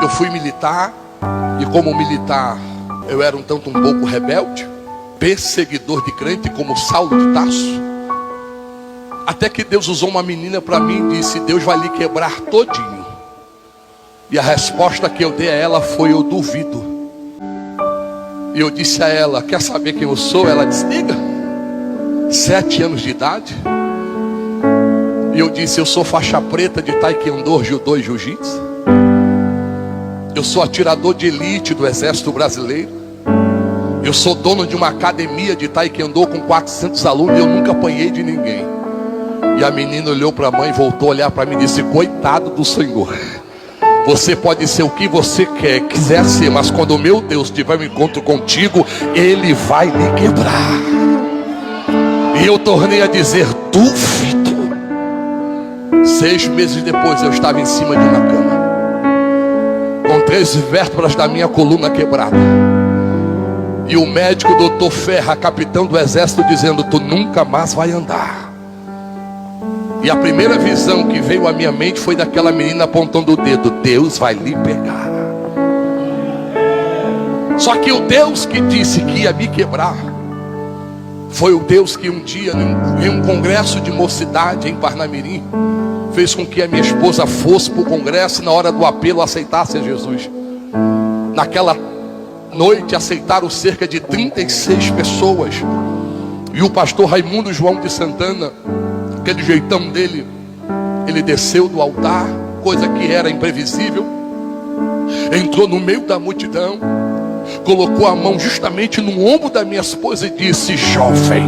Eu fui militar, e como militar eu era um pouco rebelde, perseguidor de crente como Saulo de Tarso. Até que Deus usou uma menina para mim e disse: Deus vai lhe quebrar todinho. E a resposta que eu dei a ela foi: eu duvido. E eu disse a ela: quer saber quem eu sou? Ela disse: diga. 7 anos de idade. E eu disse: eu sou faixa preta de taekwondo, judô e jiu-jitsu. Eu sou atirador de elite do exército brasileiro. Eu sou dono de uma academia de taekwondo com 400 alunos e eu nunca apanhei de ninguém. E a menina olhou para a mãe, voltou a olhar para mim e disse: coitado do Senhor. Você pode ser o que você quiser ser, mas quando o meu Deus tiver um encontro contigo, Ele vai lhe quebrar. E eu tornei a dizer: duvido. 6 meses depois eu estava em cima de uma cama, com 3 vértebras da minha coluna quebrada. E o médico doutor Ferra, capitão do exército, dizendo: tu nunca mais vai andar. E a primeira visão que veio à minha mente foi daquela menina apontando o dedo: Deus vai lhe pegar. Só que o Deus que disse que ia me quebrar foi o Deus que um dia, em um congresso de mocidade em Parnamirim, fez com que a minha esposa fosse para o congresso e na hora do apelo aceitasse a Jesus. Naquela noite aceitaram cerca de 36 pessoas. E o pastor Raimundo João de Santana, aquele jeitão dele, ele desceu do altar, coisa que era imprevisível, entrou no meio da multidão, colocou a mão justamente no ombro da minha esposa e disse: jovem,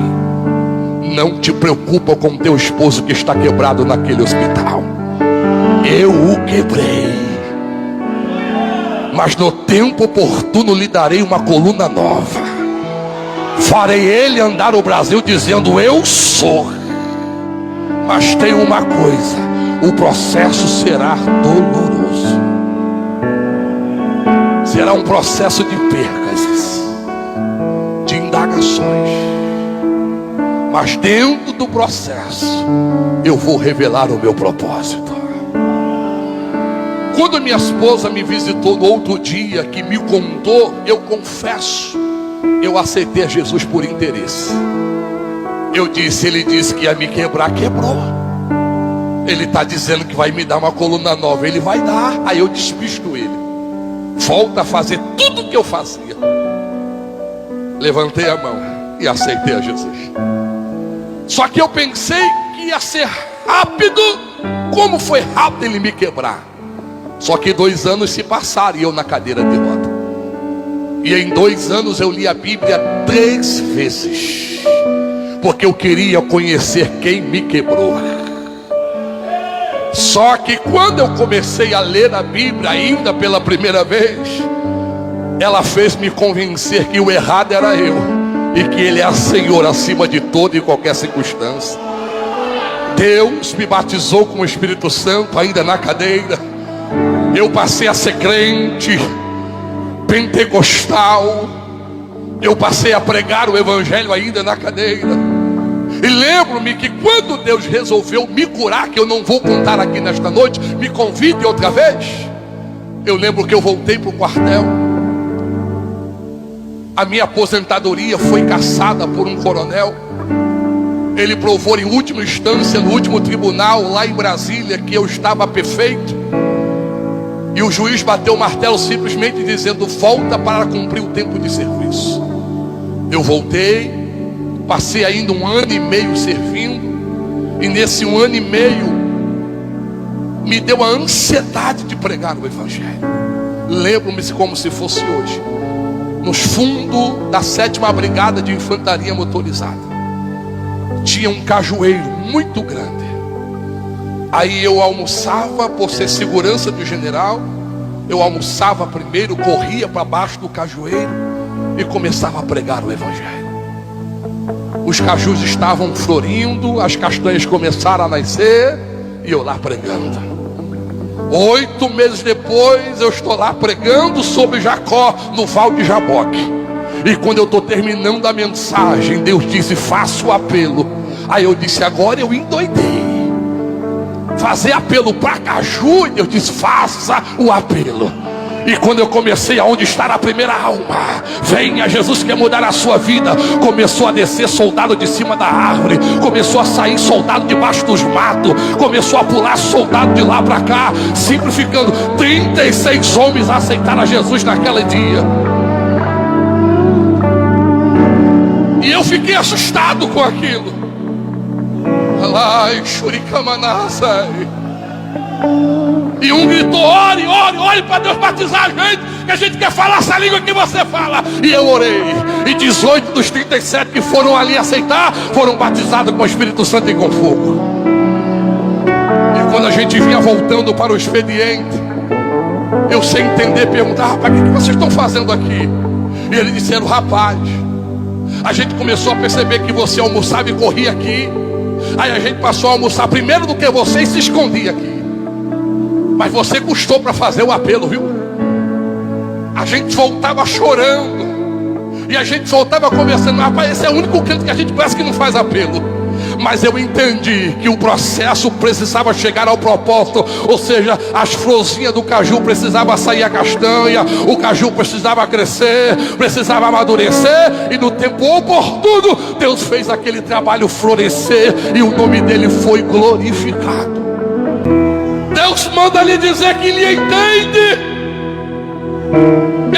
não te preocupa com teu esposo que está quebrado naquele hospital. Eu o quebrei, mas no tempo oportuno lhe darei uma coluna nova. Farei ele andar o Brasil dizendo: eu sou. Mas tem uma coisa: o processo será doloroso. Será um processo de percas, de indagações. Mas dentro do processo eu vou revelar o meu propósito. Quando minha esposa me visitou no outro dia, que me contou, eu confesso, eu aceitei a Jesus por interesse. Eu disse: ele disse que ia me quebrar, quebrou. Ele está dizendo que vai me dar uma coluna nova, ele vai dar. Aí eu despisto ele, volta a fazer tudo o que eu fazia. Levantei a mão e aceitei a Jesus. Só que eu pensei que ia ser rápido, como foi rápido ele me quebrar. Só que 2 anos se passaram e eu na cadeira de roda. E em 2 anos eu li a Bíblia 3 vezes, porque eu queria conhecer quem me quebrou. Só que quando eu comecei a ler a Bíblia ainda pela primeira vez, ela fez me convencer que o errado era eu, e que Ele é Senhor acima de toda e qualquer circunstância. Deus me batizou com o Espírito Santo ainda na cadeira. Eu passei a ser crente pentecostal. Eu passei a pregar o Evangelho ainda na cadeira. E lembro-me que quando Deus resolveu me curar, que eu não vou contar aqui nesta noite, me convide outra vez. Eu lembro que eu voltei para o quartel. A minha aposentadoria foi cassada por um coronel. Ele provou em última instância, no último tribunal lá em Brasília, que eu estava perfeito. E o juiz bateu o martelo simplesmente dizendo: volta para cumprir o tempo de serviço. Eu voltei, passei ainda 1 ano e meio servindo. E nesse 1 ano e meio me deu a ansiedade de pregar o Evangelho. Lembro-me como se fosse hoje, nos fundos da 7ª Brigada de Infantaria Motorizada, tinha um cajueiro muito grande. Aí eu almoçava, por ser segurança do general, eu almoçava primeiro, corria para baixo do cajueiro e começava a pregar o Evangelho. Os cajus estavam florindo, as castanhas começaram a nascer, e eu lá pregando. 8 meses depois eu estou lá pregando sobre Jacó no Val de Jaboque. E quando eu estou terminando a mensagem, Deus disse: faça o apelo. Aí eu disse: agora eu endoidei. Fazer apelo para caju? E Deus disse: faça o apelo. E quando eu comecei aonde está a primeira alma, venha, Jesus quer mudar a sua vida. Começou a descer soldado de cima da árvore, começou a sair soldado debaixo dos matos, começou a pular soldado de lá para cá, simplificando. 36 homens aceitaram a Jesus naquele dia. E eu fiquei assustado com aquilo. Alai, Shurikamanasai. E um gritou: ore, ore, ore para Deus batizar a gente, que a gente quer falar essa língua que você fala. E eu orei, e 18 dos 37 que foram ali aceitar, foram batizados com o Espírito Santo e com fogo. E quando a gente vinha voltando para o expediente, eu sem entender, perguntava: rapaz, o que vocês estão fazendo aqui? E eles disseram: rapaz, a gente começou a perceber que você almoçava e corria aqui. Aí a gente passou a almoçar primeiro do que você e se escondia aqui. Mas você custou para fazer o apelo, viu? A gente voltava chorando. E a gente voltava conversando: rapaz, esse é o único canto que a gente parece que não faz apelo. Mas eu entendi que o processo precisava chegar ao propósito. Ou seja, as florzinhas do caju precisavam sair a castanha, o caju precisava crescer, precisava amadurecer. E no tempo oportuno, Deus fez aquele trabalho florescer, e o nome dele foi glorificado. Deus manda lhe dizer que ele entende.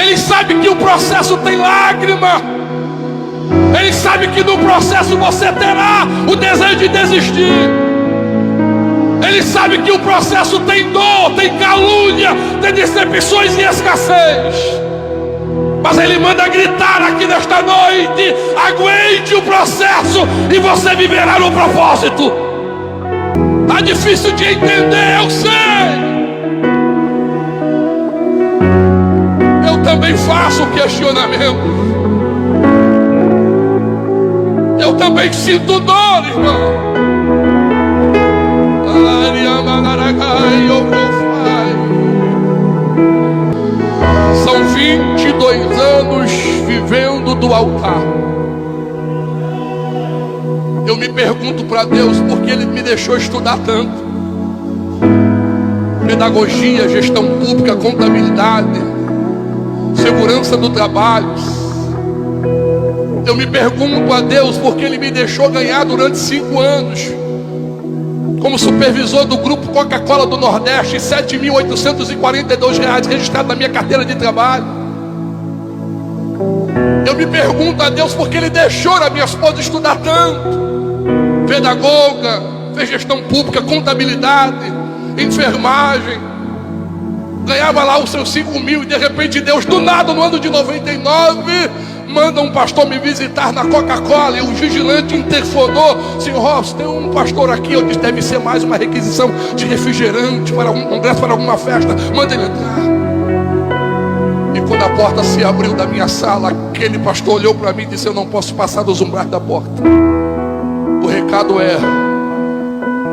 Ele sabe que o processo tem lágrima. Ele sabe que no processo você terá o desejo de desistir. Ele sabe que o processo tem dor, tem calúnia, tem decepções e escassez. Mas ele manda gritar aqui nesta noite: aguente o processo e você viverá no propósito. Está difícil de entender, eu sei. Eu também faço questionamento. Eu também sinto dor, irmão. São 22 anos vivendo do altar. Eu me pergunto para Deus por que Ele me deixou estudar tanto. Pedagogia, gestão pública, contabilidade, segurança do trabalho. Eu me pergunto a Deus por que Ele me deixou ganhar durante 5 anos como supervisor do grupo Coca-Cola do Nordeste, R$7.842 registrado na minha carteira de trabalho. Eu me pergunto a Deus por que Ele deixou a minha esposa estudar tanto. Pedagoga, fez gestão pública, contabilidade, enfermagem, ganhava lá os seus 5 mil, e de repente Deus, do nada, no ano de 99, manda um pastor me visitar na Coca-Cola. E o vigilante interfonou: senhor Robson, tem um pastor aqui. Eu disse: deve ser mais uma requisição de refrigerante para um congresso, para alguma festa. Manda ele entrar. E quando a porta se abriu da minha sala, aquele pastor olhou para mim e disse: eu não posso passar dos umbrais da porta. O recado é: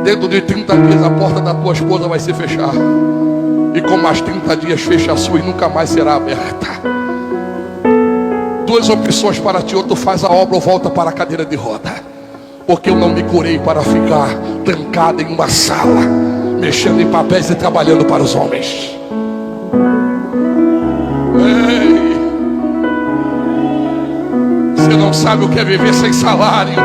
dentro de 30 dias a porta da tua esposa vai se fechar, e com mais 30 dias fecha a sua e nunca mais será aberta. Duas opções para ti: ou tu faz a obra ou volta para a cadeira de roda. Porque eu não me curei para ficar trancado em uma sala, mexendo em papéis e trabalhando para os homens. Ei, você não sabe o que é viver sem salário.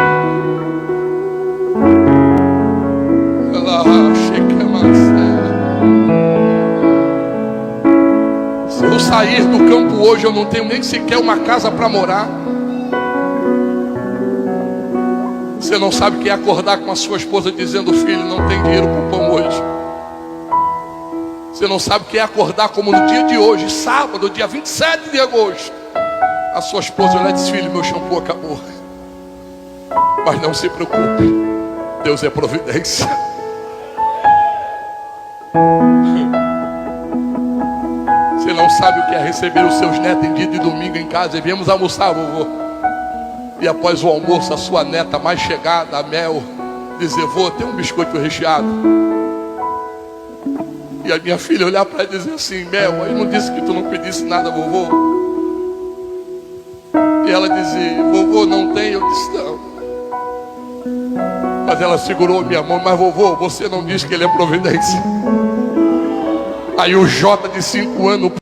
Se eu sair do campo hoje, eu não tenho nem sequer uma casa para morar. Você não sabe o que é acordar com a sua esposa dizendo: filho, não tem dinheiro para o pão hoje. Você não sabe o que é acordar como no dia de hoje, sábado, dia 27 de agosto, a sua esposa olha e diz: filho, meu shampoo acabou. Mas não se preocupe, Deus é providência. Você não sabe o que é receber os seus netos em dia de domingo em casa. E viemos almoçar, vovô. E após o almoço, a sua neta mais chegada, a Mel, dizer: vô, tem um biscoito recheado. E a minha filha olhar para ela e dizer assim: Mel, eu não disse que tu não pedisse nada, vovô? E ela dizia: vovô, não tem? Eu disse: não. Mas ela segurou minha mão: mas vovô, você não disse que ele é providência? Aí o Jota de 5 anos